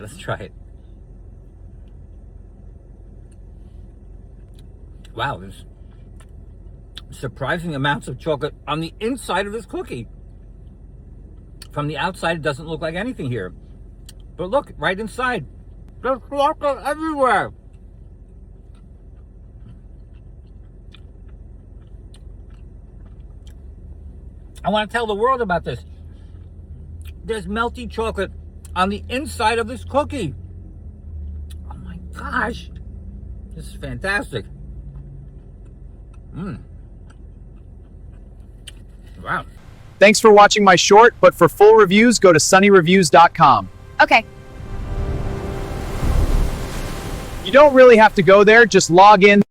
Let's try it. Wow, there's surprising amounts of chocolate on the inside of this cookie. From the outside, it doesn't look like anything here. But look, right inside, there's chocolate everywhere. I want to tell the world about this. There's melty chocolate on the inside of this cookie. Oh my gosh. This is fantastic. Wow. Thanks for watching my short, but for full reviews, go to sunnyreviews.com. Okay. You don't really have to go there, just log in.